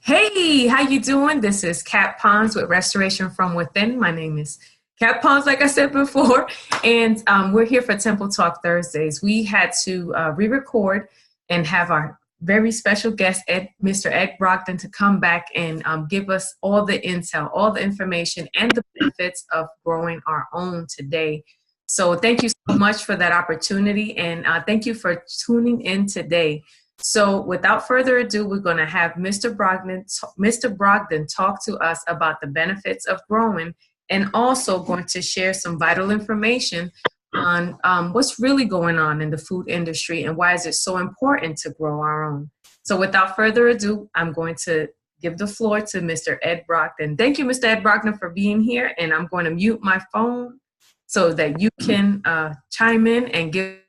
Hey, how you doing? This is Kat Pons with Restoration from Within. My name is Kat Pons, like I said before, and we're here for Temple Talk Thursdays. We had to re-record and have our very special guest, Mr. Ed Brogdon, to come back and give us all the intel, all the information, and the benefits of growing our own today. So thank you so much for that opportunity, and thank you for tuning in today. So without further ado, we're going to have Mr. Brogdon talk to us about the benefits of growing and also going to share some vital information on what's really going on in the food industry and why is it so important to grow our own. So without further ado, I'm going to give the floor to Mr. Ed Brogdon. Thank you, Mr. Ed Brogdon, for being here. And I'm going to mute my phone so that you can chime in and give.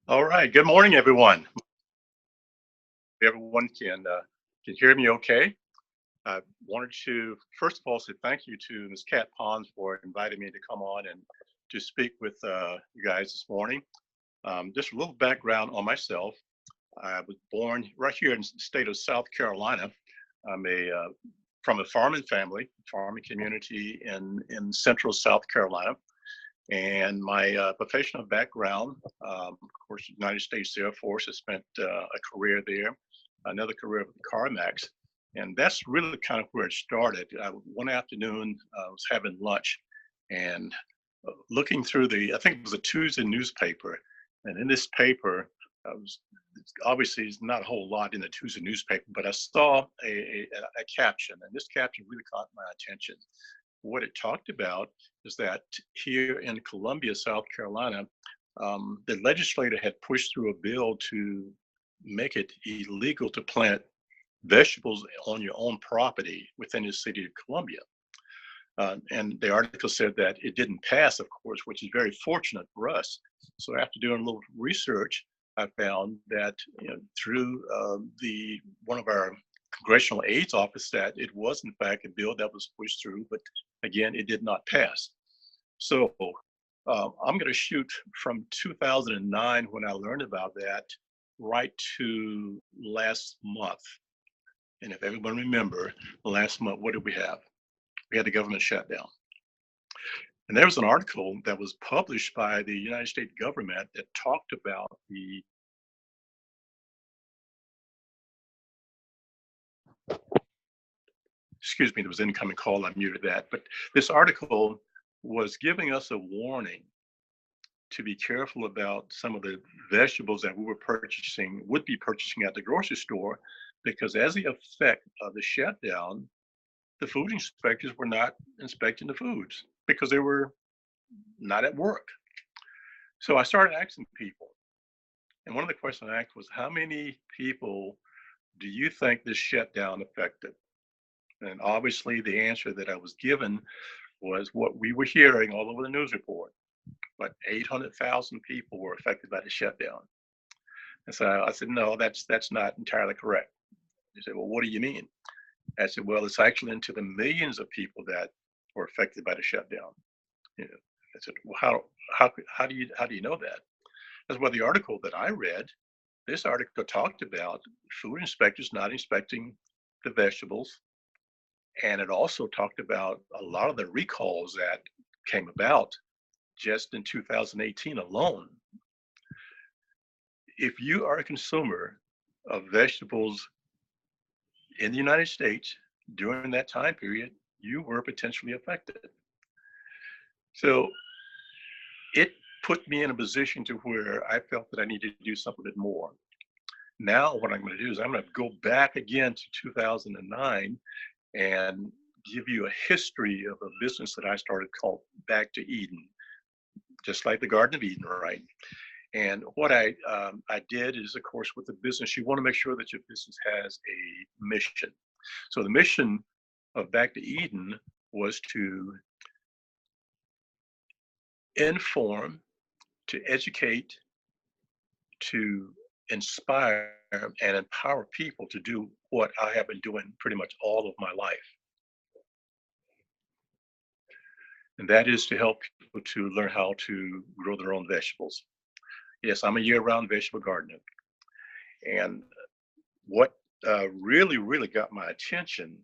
All right. Good morning, everyone. Everyone can hear me okay. I wanted to, first of all, say thank you to Ms. Kat Pons for inviting me to come on and to speak with you guys this morning. Just a little background on myself. I was born right here in the state of South Carolina. I'm from a farming family, farming community in central South Carolina. And my professional background, of course, United States Air Force. I spent a career there, another career with CarMax. And that's really kind of where it started. One afternoon, I was having lunch and looking through I think it was a Tuesday newspaper. And in this paper, obviously there's not a whole lot in the Tuesday newspaper, but I saw a caption, and this caption really caught my attention. What it talked about is that here in Columbia, South Carolina, the legislator had pushed through a bill to make it illegal to plant vegetables on your own property within the city of Columbia. And the article said that it didn't pass, of course, which is very fortunate for us. So after doing a little research, I found that through one of our congressional aides office that it was in fact a bill that was pushed through, but again, it did not pass. So I'm going to shoot from 2009 when I learned about that right to last month. And if everyone remember, last month, what did we have? We had the government shutdown. And there was an article that was published by the United States government that talked about excuse me, there was an incoming call, I muted that. But this article was giving us a warning to be careful about some of the vegetables that we would be purchasing at the grocery store, because as the effect of the shutdown, the food inspectors were not inspecting the foods because they were not at work. So I started asking people. And one of the questions I asked was, how many people do you think this shutdown affected? And obviously the answer that I was given was what we were hearing all over the news report. But 800,000 people were affected by the shutdown. And so I said, no, that's not entirely correct. They said, well, what do you mean? I said, well, it's actually into the millions of people that were affected by the shutdown. I said, well, how do you know that? That's well, the article that I read, this article talked about food inspectors not inspecting the vegetables. And it also talked about a lot of the recalls that came about just in 2018 alone. If you are a consumer of vegetables in the United States during that time period, you were potentially affected. So it put me in a position to where I felt that I needed to do something a bit more. Now what I'm going to do is I'm going to go back again to 2009 and give you a history of a business that I started called Back to Eden, just like the Garden of Eden, right? And what I did is, of course, with the business, you want to make sure that your business has a mission. So the mission of Back to Eden was to inform, to educate, to inspire and empower people to do what I have been doing pretty much all of my life. And that is to help people to learn how to grow their own vegetables. Yes, I'm a year-round vegetable gardener. And what really, really got my attention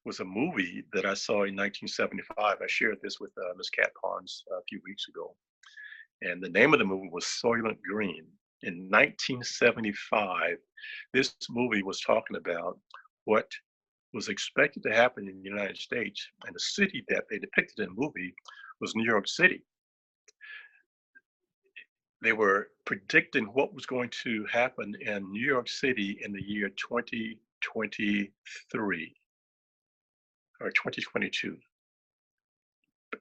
was a movie that I saw in 1975. I shared this with Ms. Cat Pons a few weeks ago. And the name of the movie was Soylent Green. In 1975, this movie was talking about what was expected to happen in the United States. And the city that they depicted in the movie was New York City. They were predicting what was going to happen in New York City in the year 2023 or 2022.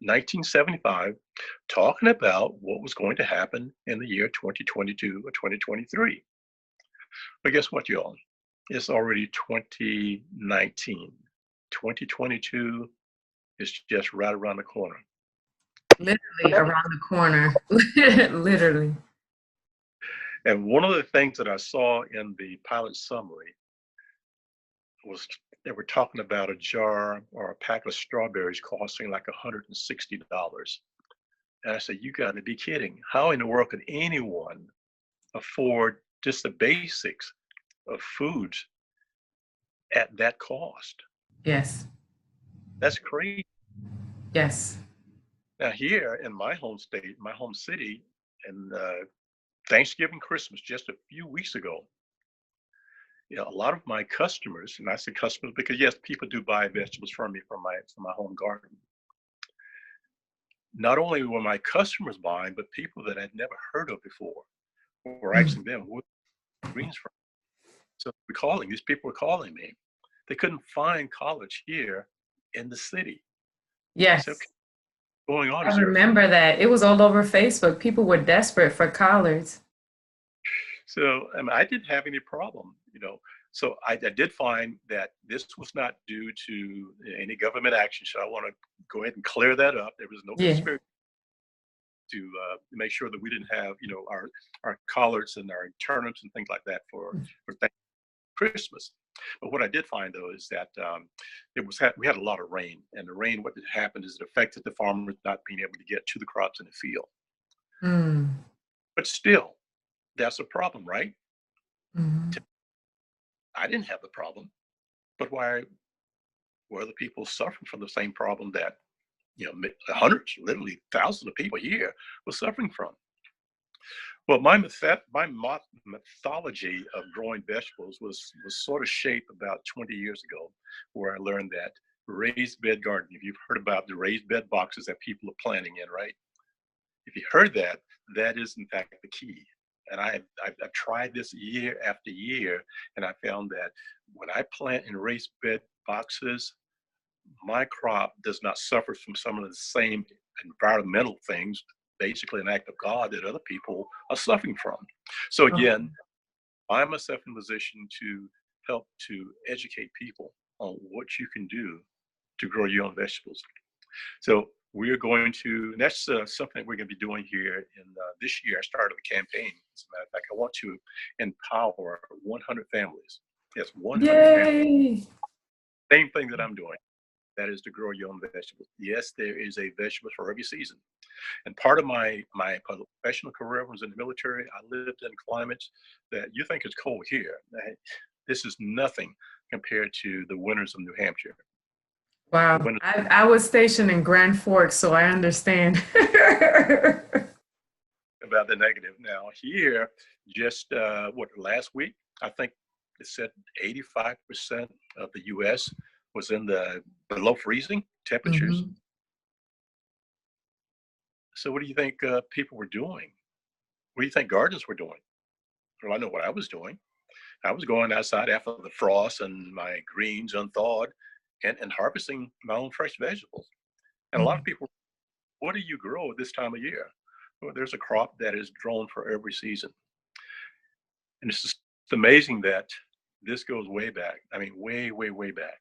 1975, talking about what was going to happen in the year 2022 or 2023. But guess what, y'all? It's already 2019. 2022 is just right around the corner. Literally around the corner. Literally. And one of the things that I saw in the pilot summary was they were talking about a jar or a pack of strawberries costing like $160. And I said, you got to be kidding. How in the world could anyone afford just the basics of foods at that cost? Yes. That's crazy. Yes. Now, here in my home state, my home city, and Thanksgiving, Christmas, just a few weeks ago, you know, a lot of my customers, and I say customers because yes, people do buy vegetables from me from my home garden. Not only were my customers buying, but people that I'd never heard of before were asking them, "Where are greens from?" So these people were calling me. They couldn't find college here in the city. I said, Yes. "Okay, what's going on? I Is there?" remember that. It was all over Facebook. People were desperate for collards. So I mean, I didn't have any problem, you know. So I did find that this was not due to any government action. So I want to go ahead and clear that up. There was no Yeah. conspiracy to make sure that we didn't have, you know, our collards and our turnips and things like that for Christmas. But what I did find though is that we had a lot of rain, and the rain. What happened is it affected the farmers not being able to get to the crops in the field. Mm. But still, that's a problem, right? Mhm. I didn't have the problem, but why were other people suffering from the same problem that you know hundreds, literally thousands of people here were suffering from? Well, my mythology of growing vegetables was sort of shaped about 20 years ago, where I learned that raised bed gardening. If you've heard about the raised bed boxes that people are planting in, right? If you heard that, that is in fact the key. And I've tried this year after year, and I found that when I plant in raised bed boxes, my crop does not suffer from some of the same environmental things, basically an act of God that other people are suffering from. So Okay. again, find myself in a position to help to educate people on what you can do to grow your own vegetables. So we're going to, and that's something that we're going to be doing here in this year. I started a campaign. As a matter of fact, I want to empower 100 families. Yes, 100 families. Yay. Same thing that I'm doing. That is to grow your own vegetables. Yes, there is a vegetable for every season. And part of my professional career was in the military. I lived in climates that you think is cold here. This is nothing compared to the winters of New Hampshire. The Wow. winters I was stationed in Grand Forks, so I understand. about the negative. Now here, just last week, I think it said 85% of the U.S. was in the below freezing temperatures. Mhm. So what do you think people were doing? What do you think gardens were doing? Well, I know what I was doing. I was going outside after the frost and my greens unthawed and harvesting my own fresh vegetables. And a lot of Mhm. people, what do you grow at this time of year? Well, there's a crop that is grown for every season. And it's just amazing that this goes way back. I mean, way, way, way back.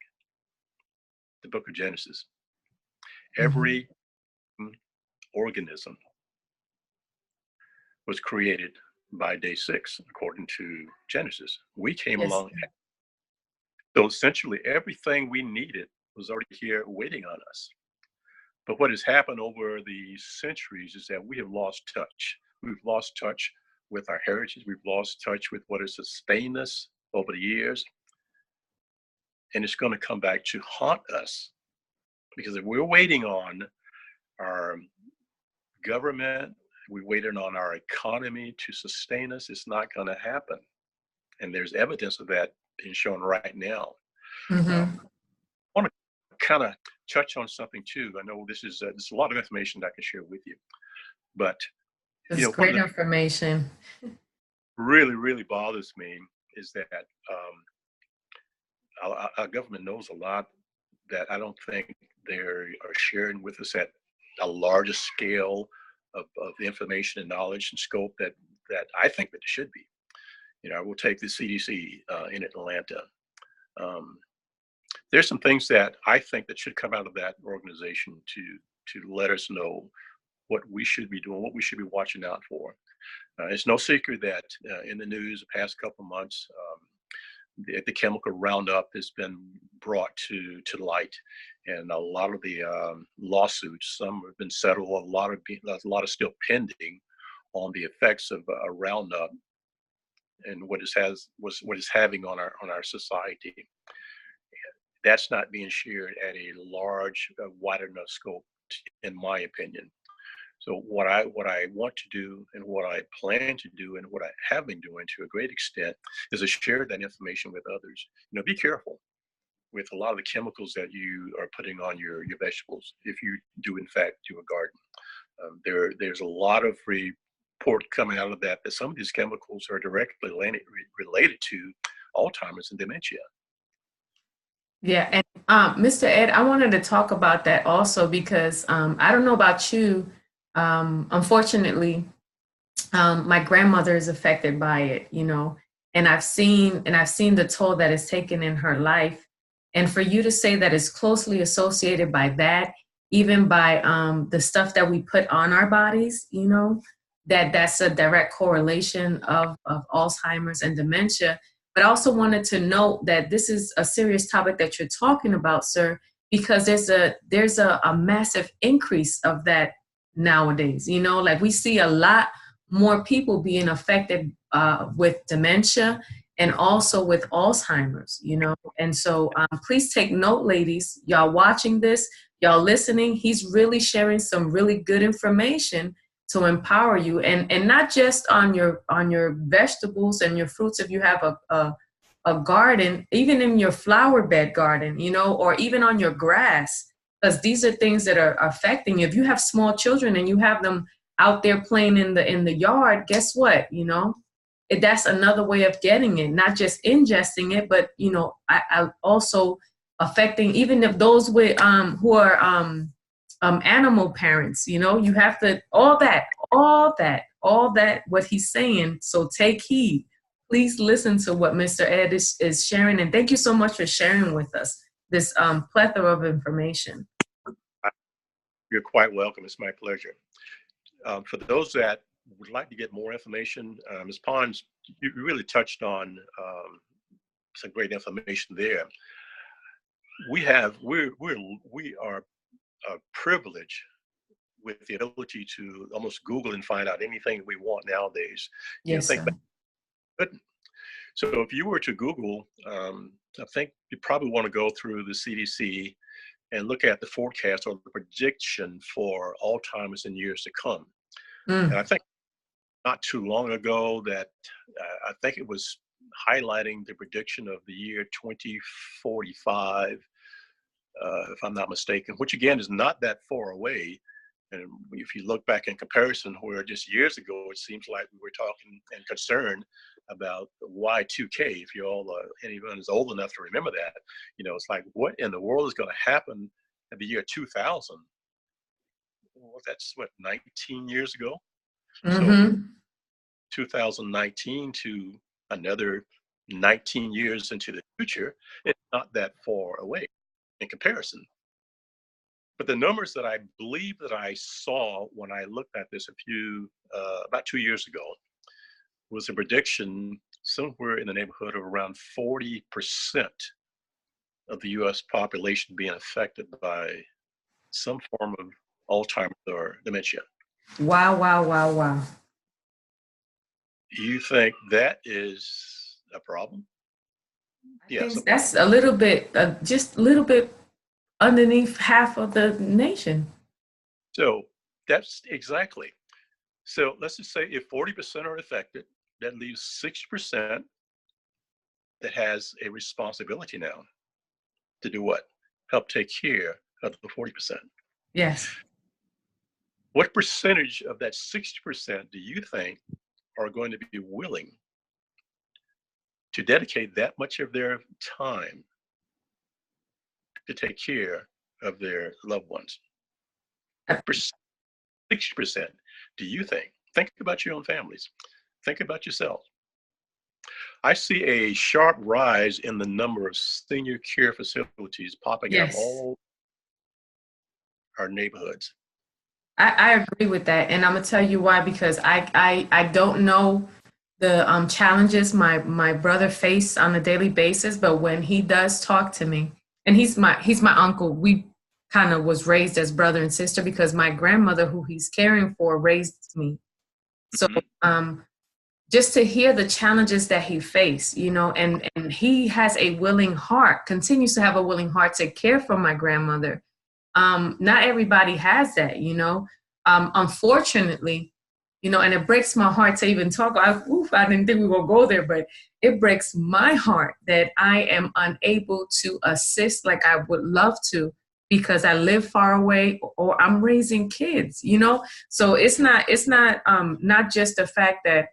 The book of Genesis. Mhm. Every organism was created by day 6, according to Genesis. We came Yes. along. So essentially, everything we needed was already here waiting on us. But what has happened over the centuries is that we have lost touch. We've lost touch with our heritage. We've lost touch with what has sustained us. over the years, and it's going to come back to haunt us because if we're waiting on our government, we're waiting on our economy to sustain us, it's not going to happen. And there's evidence of that being shown right now. Mm-hmm. I want to kind of touch on something too. I know this is a lot of information that I can share with you, but It's one of great the information. really bothers me is that our government knows a lot that I don't think they are sharing with us at a larger scale of information and knowledge and scope that I think that it should be. I will take the CDC in Atlanta. Um, there's some things that I think that should come out of that organization to let us know what we should be doing, what we should be watching out for. It's no secret that in the news the past couple of months, the chemical Roundup has been brought to light, and a lot of the lawsuits, some have been settled, a lot of still pending on the effects of Roundup and what it's having on our society. That's not being shared at a large, wide enough scope, in my opinion. So what I want to do and what I plan to do and what I have been doing to a great extent is to share that information with others. Be careful with a lot of the chemicals that you are putting on your vegetables if you do in fact do a garden. There's a lot of report coming out of that some of these chemicals are directly related to Alzheimer's and dementia. Yeah, and Mr. Ed, I wanted to talk about that also because I don't know about you. Unfortunately, my grandmother is affected by it, and I've seen the toll that it's taken in her life. And for you to say that it's closely associated by that, even by the stuff that we put on our bodies, that's a direct correlation of Alzheimer's and dementia. But I also wanted to note that this is a serious topic that you're talking about, sir, because there's a massive increase of that nowadays. Like we see a lot more people being affected with dementia and also with Alzheimer's, And so please take note, ladies, y'all watching this, y'all listening. He's really sharing some really good information to empower you, and not just on your vegetables and your fruits. If you have a garden, even in your flower bed garden, or even on your grass, because these are things that are affecting you. If you have small children and you have them out there playing in the yard, guess what? That's another way of getting it, not just ingesting it, but I also affecting even if those with who are animal parents. You have to all that what he's saying. So take heed. Please listen to what Mr. Ed is sharing, and thank you so much for sharing with us this plethora of information. You're quite welcome. It's my pleasure. For those that would like to get more information, Ms. Pons, you really touched on some great information there. We are privileged with the ability to almost Google and find out anything we want nowadays. Yes, Think sir. back. So if you were to Google, I think you probably want to go through the CDC and look at the forecast or the prediction for Alzheimer's in years to come. And I think not too long ago that I think it was highlighting the prediction of the year 2045, if I'm not mistaken, which again is not that far away. And if you look back in comparison, where just years ago, it seems like we were talking and concerned about Y2K. If you all, anyone is old enough to remember that, it's like, what in the world is going to happen in the year 2000? Well, that's what, 19 years ago? Mm-hmm. So 2019 to another 19 years into the future, it's not that far away in comparison. But the numbers that I believe that I saw when I looked at this about 2 years ago was a prediction somewhere in the neighborhood of around 40% of the US population being affected by some form of Alzheimer's or dementia. Wow. You think that is a problem? I Yes. think that's a little bit, just a little bit underneath half of the nation. So that's exactly. So let's just say if 40% are affected, that leaves 60% that has a responsibility now to do what? Help take care of the 40%. Yes. What percentage of that 60% do you think are going to be willing to dedicate that much of their time to take care of their loved ones? What 60% do you think? Think about your own families. Think about yourself. I see a sharp rise in the number of senior care facilities popping up Yes. all our neighborhoods. I agree with that. And I'm gonna tell you why, because I don't know the challenges my brother faced on a daily basis, but when he does talk to me, and he's my uncle, we kind of was raised as brother and sister because my grandmother, who he's caring for, raised me. So Mhm. um, just to hear the challenges that he faced, and he has a willing heart, continues to have a willing heart to care for my grandmother. Not everybody has that, unfortunately, and it breaks my heart to even talk. I didn't think we were going to go there, but it breaks my heart that I am unable to assist like I would love to because I live far away or I'm raising kids. So it's not just the fact that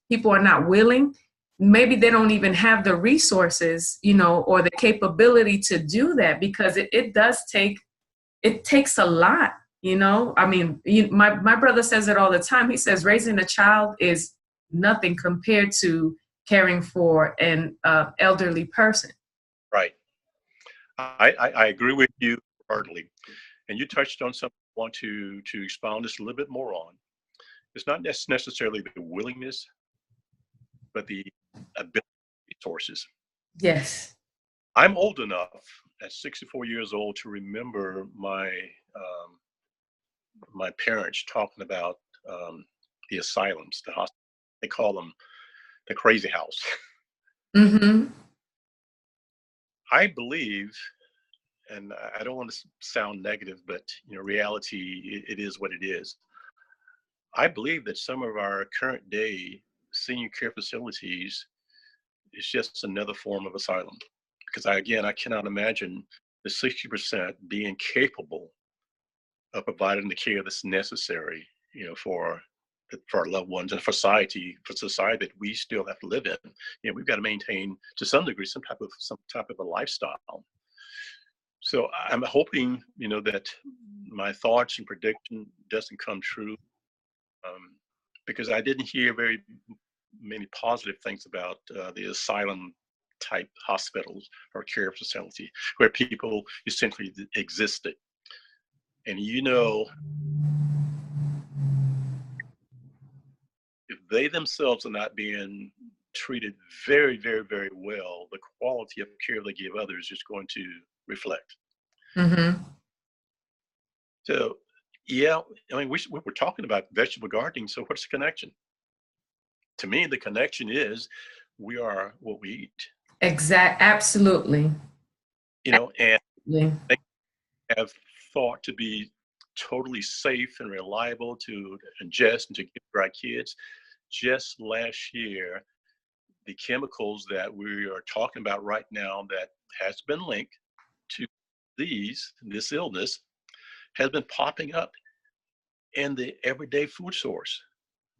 people are not willing. Maybe they don't even have the resources, or the capability to do that because it takes a lot. I mean, my brother says it all the time. He says raising a child is nothing compared to caring for an elderly person. Right. I agree with you heartily. And you touched on something I want to expound just a little bit more on. It's not necessarily the willingness, but the ability resources. Yes. I'm old enough at 64 years old to remember my parents talking about the asylums, the hospital. They call them the crazy house. Mm-hmm. I believe, and I don't want to sound negative, but reality, it is what it is. I believe that some of our current day senior care facilities is just another form of asylum. Because again, I cannot imagine the 60% being capable of providing the care that's necessary, for our loved ones and for society that we still have to live in. We've got to maintain to some degree some type of a lifestyle. So I'm hoping, that my thoughts and prediction doesn't come true, um, because I didn't hear very many positive things about the asylum type hospitals or care facility where people essentially existed. And if they themselves are not being treated very, very, very well, the quality of care they give others is going to reflect. Mm-hmm. So, yeah, I mean, we're talking about vegetable gardening. So, what's the connection? To me, the connection is we are what we eat, Absolutely. and Yeah. they have thought to be totally safe and reliable to ingest and to give to our kids. Just last year, the chemicals that we are talking about right now that has been linked to this illness has been popping up in the everyday food source,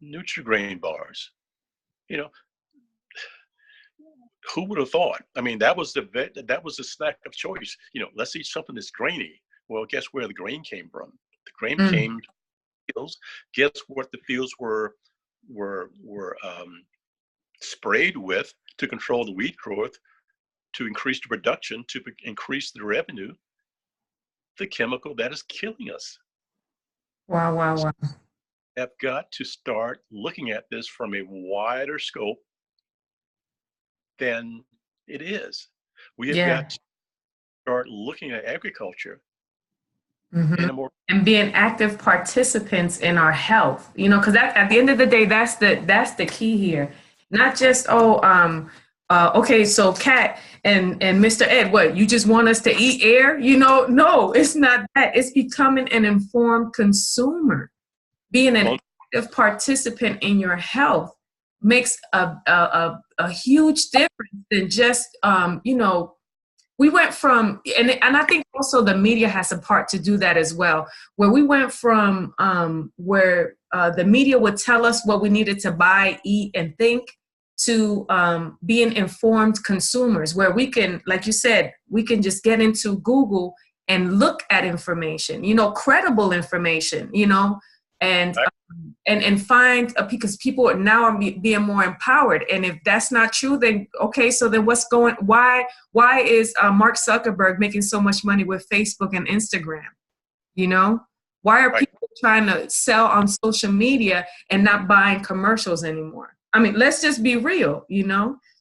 Nutri-Grain bars. You know, who would have thought? I mean, that was the snack of choice. Let's eat something that's grainy. Well, guess where the grain came from? The grain Mm. came fields. Guess what the fields were sprayed with to control the weed growth, to increase the production, to increase the revenue? The chemical that is killing us. Wow, wow, So wow. have got to start looking at this from a wider scope than it is. We have got Yeah. to start looking at agriculture Hmm. in a more And being active participants in our health, because at the end of the day, that's the key here. Not just Okay, so Kat and Mr. Ed, what, you just want us to eat air? No, it's not that. It's becoming an informed consumer. Being an Well, active participant in your health makes a huge difference than just, we went from, and I think also the media has a part to do that as well, where we went from where the media would tell us what we needed to buy, eat, and think, to being informed consumers, where we can, like you said, we can just get into Google and look at information, credible information, and I, and find, because people are now are being more empowered. And if that's not true, then okay, so then why is Mark Zuckerberg making so much money with Facebook and Instagram? You know, why are right. people trying to sell on social media and not buying commercials anymore? I mean, let's just be real.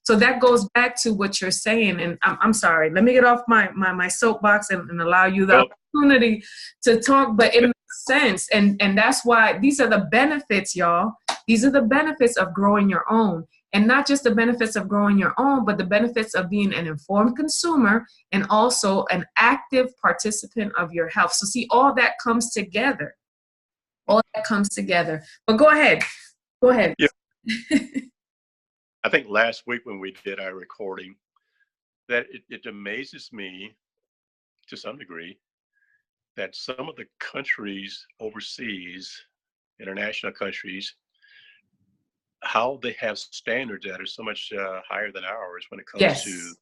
So that goes back to what you're saying. And I'm sorry, let me get off my soapbox and allow you the Well, opportunity to talk, but it makes sense. And that's why these are the benefits, y'all. These are the benefits of growing your own. And not just the benefits of growing your own, but the benefits of being an informed consumer and also an active participant of your health. So see, all that comes together. All that comes together. But go ahead. Go ahead. yeah, I think last week when we did our recording, that it amazes me to some degree that some of the countries overseas, international countries, how they have standards that are so much higher than ours when it comes to Yes,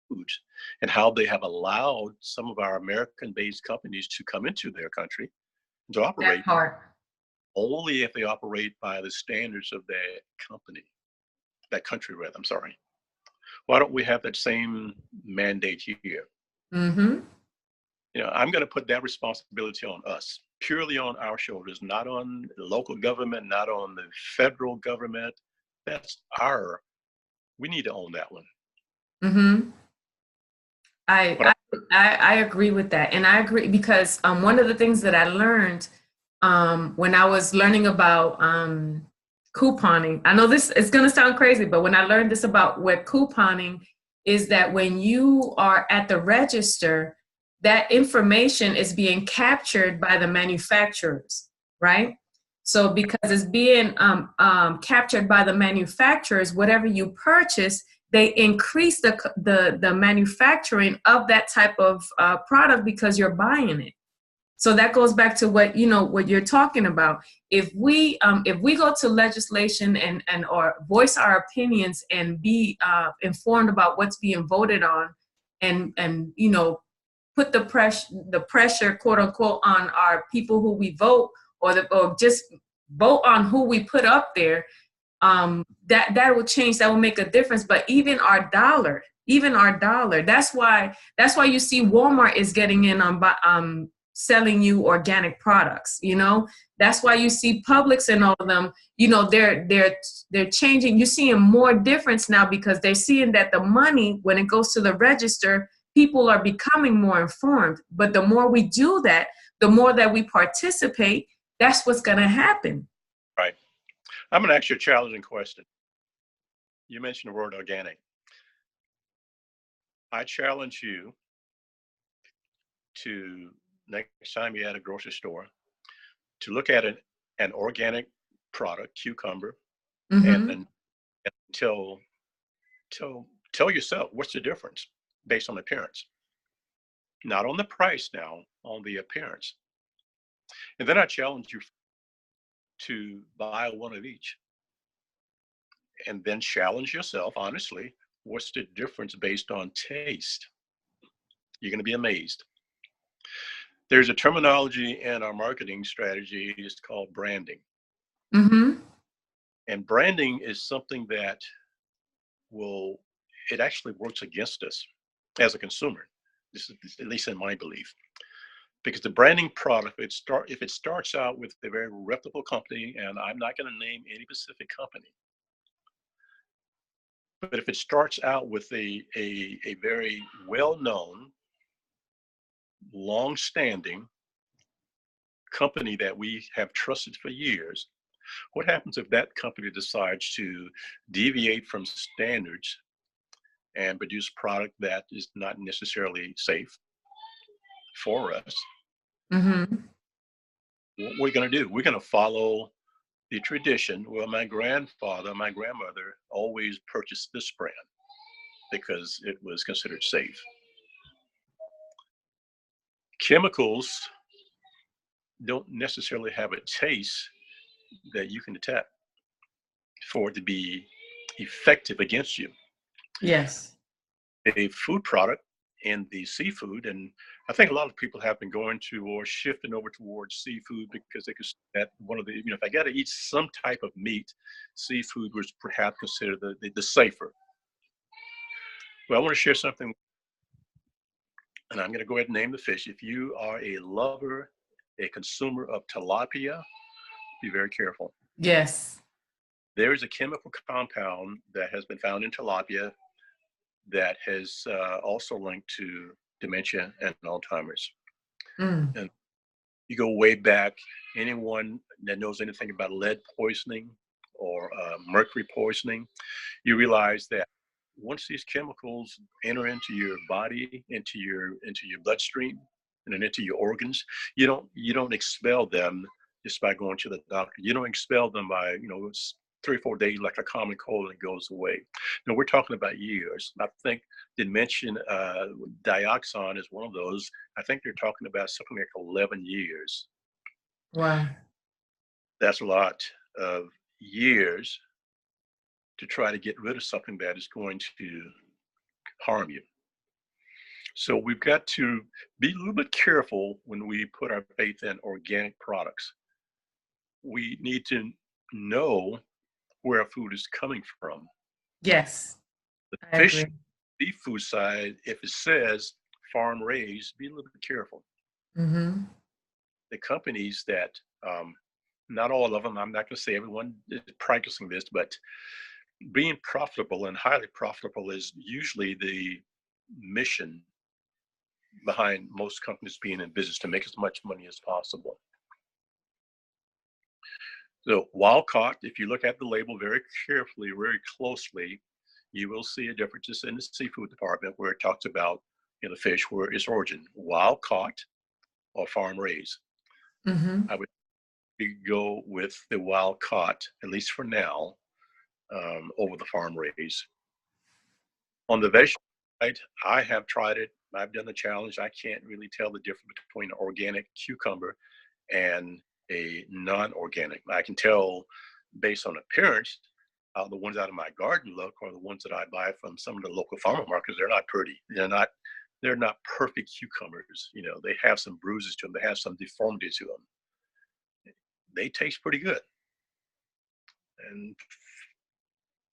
foods, and how they have allowed some of our American-based companies to come into their country and to that operate part. only if they operate by the standards of that company, that country rather, I'm sorry. Why don't we have that same mandate here? Mm-hmm. I'm going to put that responsibility on us, purely on our shoulders, not on the local government, not on the federal government. That's we need to own that one. Mm-hmm. I, But I I agree with that, and I agree because one of the things that I learned when I was learning about couponing. I know this is going to sound crazy, but when I learned this about what couponing is, that when you are at the register, that information is being captured by the manufacturers, right? So because it's being captured by the manufacturers, whatever you purchase, they increase the manufacturing of that type of product because you're buying it. So that goes back to what you're talking about. If we go to legislation and or voice our opinions and be informed about what's being voted on, and put the pressure, quote unquote, on our people who we vote, or just vote on who we put up there, that will change. That will make a difference. But even our dollar, that's why you see Walmart is getting in on selling you organic products. That's why you see Publix and all of them, they're changing. You're seeing more difference now because they're seeing that the money, when it goes to the register, people are becoming more informed. But the more we do that, the more that we participate, that's what's going to happen. right, I'm going to ask you a challenging question. You mentioned the word organic. I challenge you to, next time you're at a grocery store, to look at an organic product, cucumber, and Mm-hmm. then tell tell yourself what's the difference based on appearance, not on the price now, on the appearance. And then I challenge you to buy one of each, and then challenge yourself honestly, what's the difference based on taste? You're going to be amazed. There's a terminology in our marketing strategy, it's called branding. Mm-hmm. And branding is something that will, it actually works against us as a consumer. This is at least in my belief. Because the branding product, if it starts out with a very reputable company, and I'm not going to name any specific company, but if it starts out with a very well-known, long-standing company that we have trusted for years, what happens if that company decides to deviate from standards and produce product that is not necessarily safe for us, Mm-hmm. what we're going to do, we're going to follow the tradition. Well, my grandfather, my grandmother always purchased this brand because it was considered safe. Chemicals don't necessarily have a taste that you can detect for it to be effective against you. Yes. A food product in the seafood, and I think a lot of people have been going to or shifting over towards seafood because they could see that one of the, if I got to eat some type of meat, seafood was perhaps considered the safer. Well, I want to share something, and I'm going to go ahead and name the fish. If you are a lover, a consumer of tilapia, be very careful. Yes. There is a chemical compound that has been found in tilapia that has also linked to dementia and Alzheimer's. Mm. And you go way back, anyone that knows anything about lead poisoning or mercury poisoning, you realize that once these chemicals enter into your body, into your bloodstream, and then into your organs, you don't expel them just by going to the doctor. You don't expel them by it's 3 or 4 days like a common cold and it goes away. No, we're talking about years. I think dimension dioxin is one of those. I think they're talking about something like 11 years. Wow. That's a lot of years to try to get rid of something that is going to harm you. So we've got to be a little bit careful when we put our faith in organic products. We need to know where our food is coming from. Yes. The I fish, agree. seafood side, if it says farm raised, be a little bit careful. Mm-hmm. The companies that, not all of them, I'm not going to say everyone is practicing this, but being profitable and highly profitable is usually the mission behind most companies being in business, to make as much money as possible. So wild caught, if you look at the label very carefully, very closely, you will see a difference in the seafood department where it talks about the fish, where its origin, wild caught or farm raised. Mm-hmm. I would go with the wild caught, at least for now, over the farm raised. On the vegetable side, I have tried it. I've done the challenge. I can't really tell the difference between an organic cucumber and a non-organic. I can tell based on appearance how the ones out of my garden look, or the ones that I buy from some of the local farmer markets. They're not pretty. They're not perfect cucumbers. They have some bruises to them. They have some deformity to them. They taste pretty good, and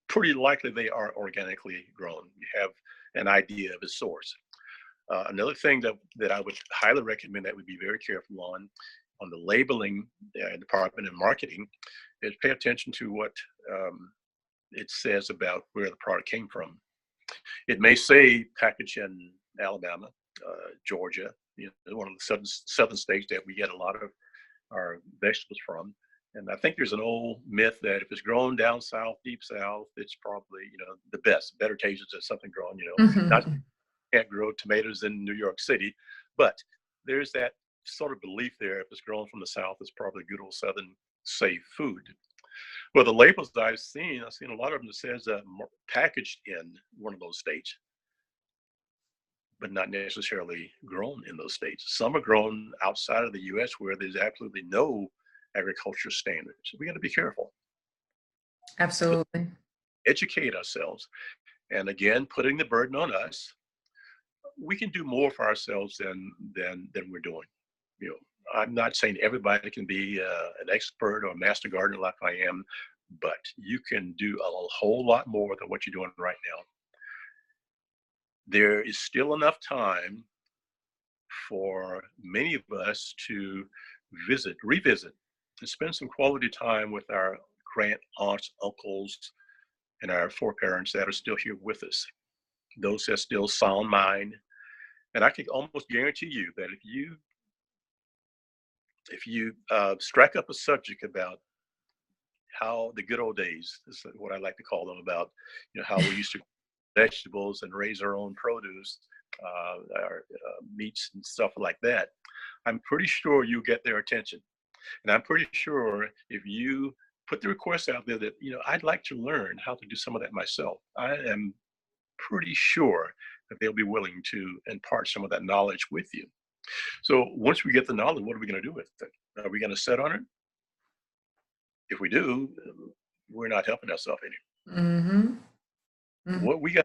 pretty likely they are organically grown. You have an idea of the source. Another thing that I would highly recommend that we be very careful on the labeling department and marketing is pay attention to what it says about where the product came from. It may say packaged in Alabama, Georgia, one of the southern states that we get a lot of our vegetables from. And I think there's an old myth that if it's grown down south, deep south, it's probably the best, better tastes than something grown. Not Mm-hmm. can't grow tomatoes in New York City, but there's that sort of belief there. If it's grown from the south, it's probably good old southern safe food. Well, the labels that I've seen a lot of them that says packaged in one of those states, but not necessarily grown in those states. Some are grown outside of the U.S. where there's absolutely no agriculture standards. So we got to be careful. So Absolutely. educate ourselves, and again, putting the burden on us. We can do more for ourselves than we're doing. You know, I'm not saying everybody can be an expert or a master gardener like I am, but you can do a whole lot more than what you're doing right now. There is still enough time for many of us to revisit, and spend some quality time with our grand aunts, uncles, and our foreparents that are still here with us. Those that still sound mind. And I can almost guarantee you that if you strike up a subject about how the good old days is what I like to call them, about how we used to vegetables and raise our own produce, our meats and stuff like that, I'm pretty sure you get their attention. And I'm pretty sure if you put the request out there that, I'd like to learn how to do some of that myself, I am pretty sure that they'll be willing to impart some of that knowledge with you. So once we get the knowledge, what are we going to do with it? Are we going to sit on it? If we do, we're not helping ourselves any. Mm-hmm. Mm-hmm. What we got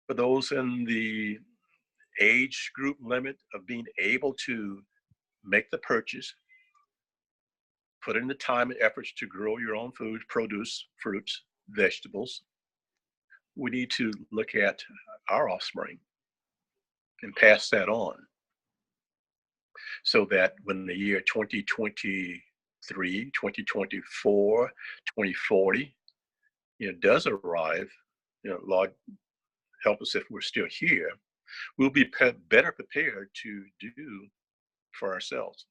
for those in the age group limit of being able to make the purchase, put in the time and efforts to grow your own food, produce, fruits, vegetables, we need to look at our offspring and pass that on, so that when the year 2023, 2024, 2040, does arrive, Lord help us if we're still here, we'll be better prepared to do for ourselves.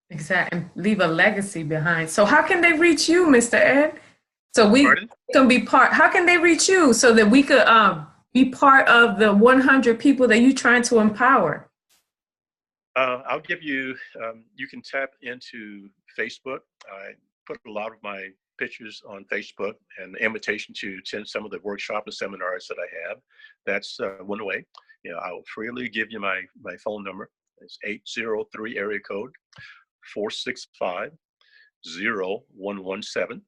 Exactly. And leave a legacy behind. So how can they reach you, Mr. Ed? So we can be part. How can they reach you so that we could be part of the 100 people that you're trying to empower? I'll give you, you can tap into Facebook. I put a lot of my pictures on Facebook and the invitation to attend some of the workshops and seminars that I have. That's one way. I will freely give you my phone number. It's 803 area code 465-0117.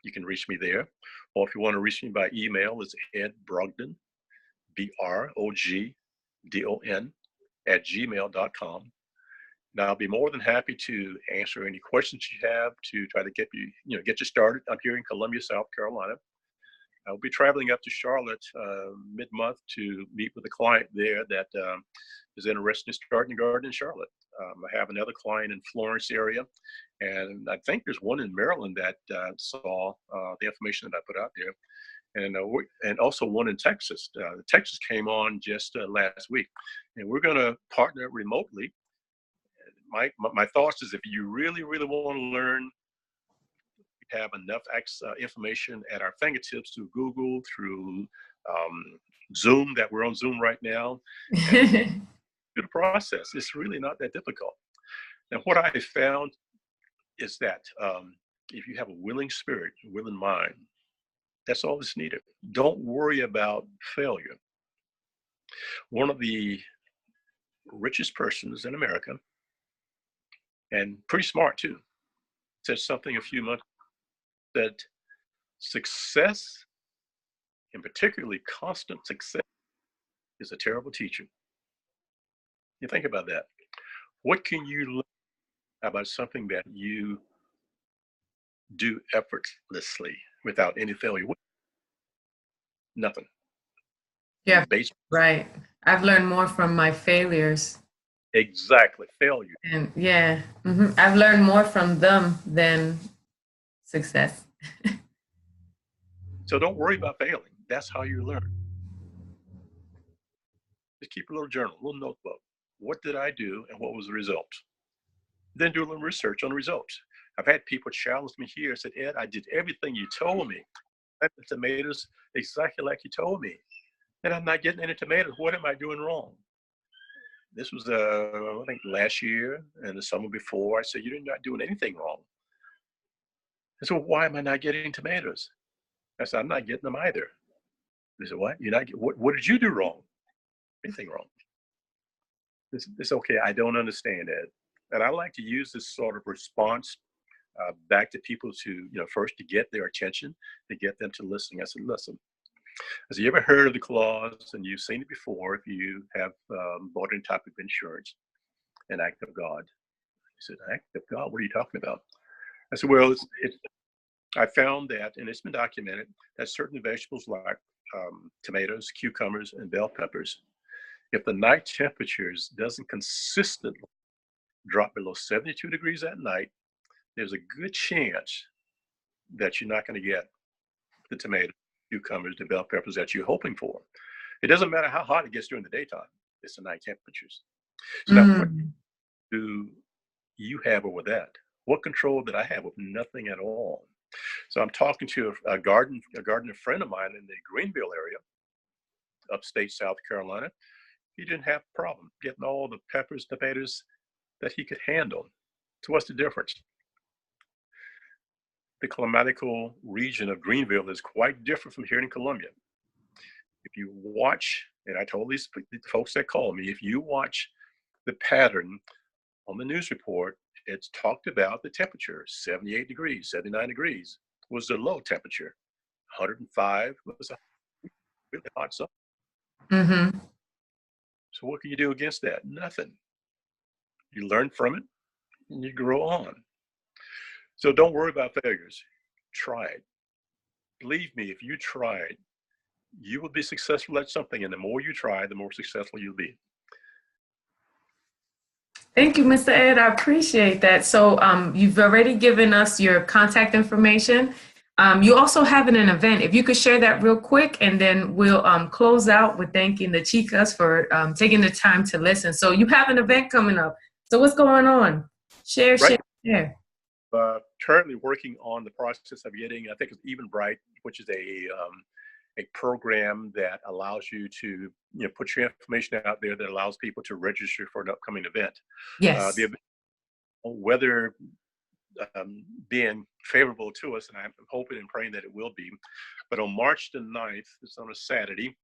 You can reach me there. Or if you want to reach me by email, it's Ed Brogdon, BROGDON, @gmail.com. Now, I'll be more than happy to answer any questions you have to try to get you started. I'm here in Columbia, South Carolina. I'll be traveling up to Charlotte mid-month to meet with a client there that is interested in starting a garden in Charlotte. I have another client in Florence area, and I think there's one in Maryland that saw the information that I put out there. And also one in Texas. Texas came on just last week, and we're going to partner remotely. My thoughts is if you really want to learn, we have enough information at our fingertips through Google, through Zoom, that we're on Zoom right now. And through the process, it's really not that difficult. And what I found is that if you have a willing spirit, a willing mind, that's all that's needed. Don't worry about failure. One of the richest persons in America, and pretty smart too, said something a few months that success, and particularly constant success, is a terrible teacher. You think about that. What can you learn about something that you do effortlessly without any failure? Nothing. Yeah, right. I've learned more from my failures. Exactly, failure. And yeah, I've learned more from them than success. So don't worry about failing. That's how you learn. Just keep a little journal, a little notebook. What did I do and what was the result? Then do a little research on the results. I've had people challenge me here and said, Ed, I did everything you told me. I planted tomatoes exactly like you told me. And I'm not getting any tomatoes. What am I doing wrong? This was, I think, last year and the summer before. I said, you're not doing anything wrong. I said, well, why am I not getting tomatoes? I said, I'm not getting them either. They said, what? You're not, what did you do wrong? Anything wrong? It's okay. I don't understand it. And I like to use this sort of response back to people to, first to get their attention, to get them to listen. I said, listen, has you ever heard of the clause, and you've seen it before, if you have bought any type of insurance, an act of God? He said, act of God? What are you talking about? I said, well, I found that, and it's been documented, that certain vegetables like tomatoes, cucumbers, and bell peppers, if the night temperatures doesn't consistently drop below 72 degrees at night, there's a good chance that you're not going to get the tomatoes, cucumbers, the bell peppers that you're hoping for. It doesn't matter how hot it gets during the daytime. It's the night temperatures. So now, what do you have over that? What control did I have? With nothing at all. So I'm talking to a gardener friend of mine in the Greenville area, upstate South Carolina, he didn't have a problem getting all the peppers, tomatoes that he could handle. So what's the difference? The climatical region of Greenville is quite different from here in Columbia. If you watch, and I told these folks that call me, if you watch the pattern on the news report, it's talked about the temperature, 78 degrees, 79 degrees was the low temperature. 105 was a really hot summer. Mm-hmm. So what can you do against that? Nothing. You learn from it and you grow on. So don't worry about failures. Try it. Believe me, if you try it, you will be successful at something. And the more you try, the more successful you'll be. Thank you, Mr. Ed. I appreciate that. So you've already given us your contact information. You also have an event. If you could share that real quick, and then we'll close out with thanking the chicas for taking the time to listen. So you have an event coming up. So what's going on? Share. Currently working on the process of getting, I think it's Even Bright, which is a program that allows you to put your information out there that allows people to register for an upcoming event. Yes. The event, weather being favorable to us, and I'm hoping and praying that it will be. But on March the 9th, it's on a Saturday,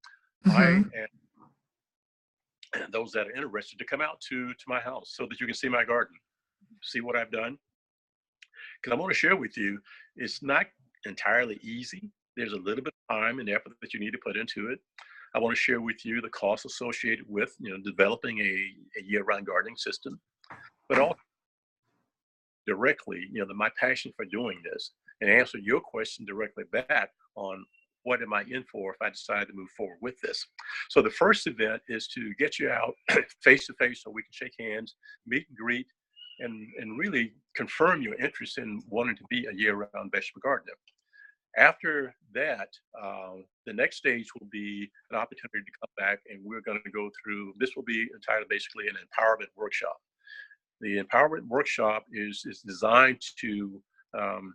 Mm-hmm. I and those that are interested to come out to my house so that you can see my garden, see what I've done. Because I want to share with you, it's not entirely easy. There's a little bit of time and effort that you need to put into it. I want to share with you the costs associated with developing a year-round gardening system, but also directly, my passion for doing this, and answer your question directly back on what am I in for if I decide to move forward with this. So the first event is to get you out face to face so we can shake hands, meet and greet, and really confirm your interest in wanting to be a year-round vegetable gardener. After that, the next stage will be an opportunity to come back, and we're going to go through, this will be entitled basically an empowerment workshop. The empowerment workshop is designed to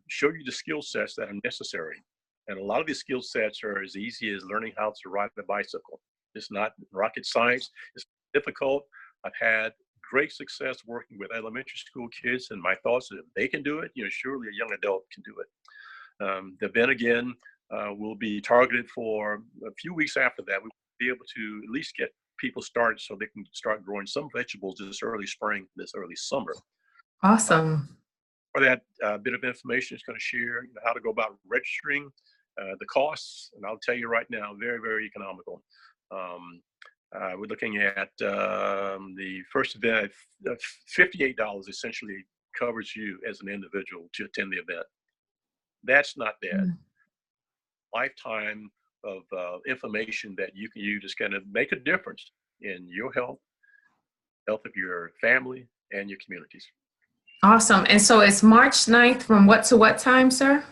show you the skill sets that are necessary. And a lot of these skill sets are as easy as learning how to ride a bicycle. It's not rocket science. It's difficult. I've had great success working with elementary school kids, and my thoughts is if they can do it, surely a young adult can do it. The event again will be targeted for a few weeks after that. We'll be able to at least get people started so they can start growing some vegetables this early spring, this early summer. Awesome. For that bit of information, it's going to share how to go about registering, the costs, and I'll tell you right now, very, very economical. We're looking at the first event, $58 essentially covers you as an individual to attend the event. That's not bad. Mm. Lifetime of information that you can use is going to make a difference in your health of your family, and your communities. Awesome. And so it's March 9th from what to what time, sir?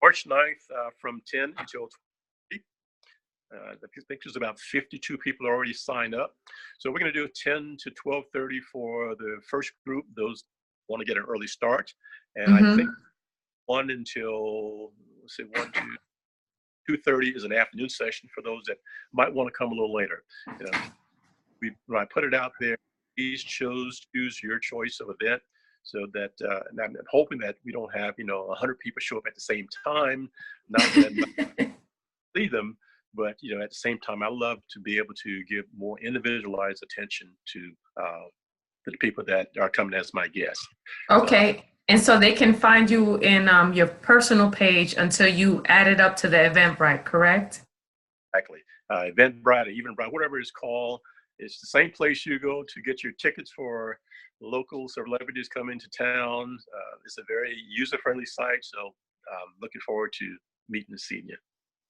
March 9th from 10 until 20. I think there's about 52 people already signed up. So we're going to do 10 to 12:30 for the first group, those want to get an early start. And I think 1 until, let's say 2:30 is an afternoon session for those that might want to come a little later. When I put it out there, please choose your choice of event, so that and I'm hoping that we don't have 100 people show up at the same time. Not that see them, but at the same time, I love to be able to give more individualized attention to the people that are coming as my guests. Okay. And so they can find you in your personal page until you add it up to the Eventbrite, correct? Exactly. Eventbrite or Eventbrite, whatever it's called. It's the same place you go to get your tickets for local celebrities coming to town. It's a very user-friendly site, so I'm looking forward to meeting and seeing you.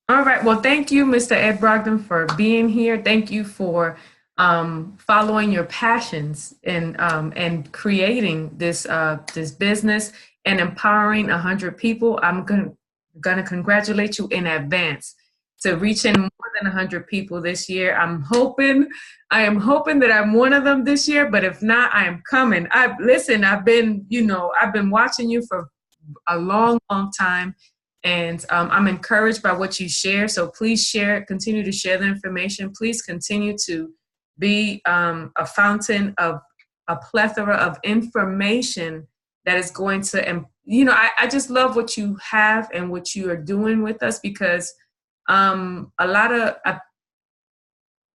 All right. Well, thank you, Mr. Ed Brogdon, for being here. Thank you for following your passions and creating this business and empowering 100 people. I'm gonna congratulate you in advance to reaching more than 100 people this year. I am hoping that I'm one of them this year, but if not, I am coming. I've been watching you for a long, long time. And I'm encouraged by what you share. So please share, continue to share the information. Please continue to be a fountain of a plethora of information that is going to, and I just love what you have and what you are doing with us, because a lot of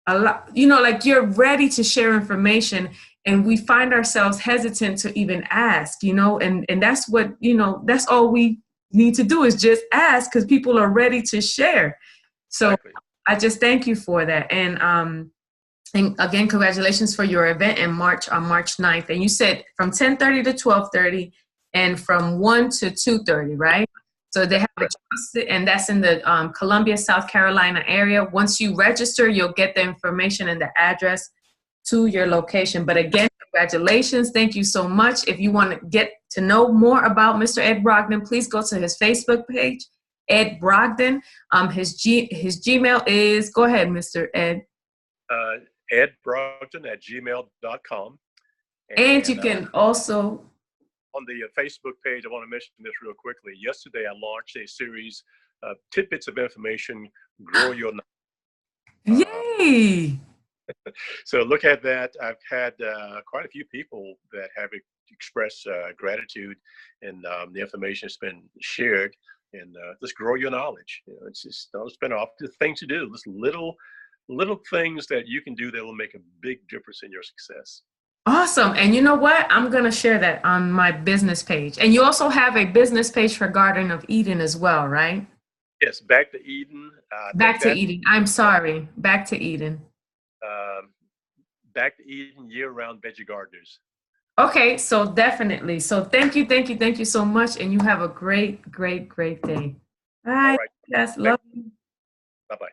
a lot, like, you're ready to share information, and we find ourselves hesitant to even ask, and that's what, that's all we need to do is just ask, because people are ready to share. So Exactly. I just thank you for that. And again, congratulations for your event in March, on March 9th. And you said from 10:30 to 12:30 and from 1 to 2:30, right? So they have a trusted, and that's in the Columbia, South Carolina area. Once you register, you'll get the information and the address to your location. But again, congratulations. Thank you so much. If you want to get to know more about Mr. Ed Brogdon, please go to his Facebook page, Ed Brogdon. His Gmail is, go ahead, Mr. Ed. edbrogdon@gmail.com. And you can also, on the Facebook page, I want to mention this real quickly. Yesterday, I launched a series of tidbits of information, grow your knowledge. Yay! So look at that. I've had quite a few people that have expressed gratitude, and the information has been shared. And just grow your knowledge. It's just, don't spend off the thing to do. Just little things that you can do that will make a big difference in your success. Awesome. And you know what? I'm going to share that on my business page. And you also have a business page for Garden of Eden as well, right? Yes, Back to Eden. Back to Eden. I'm sorry. Back to Eden. Back to Eden year-round veggie gardeners. Okay, so definitely. So thank you so much. And you have a great, great, great day. Bye. All right. Yes, love you. Bye-bye.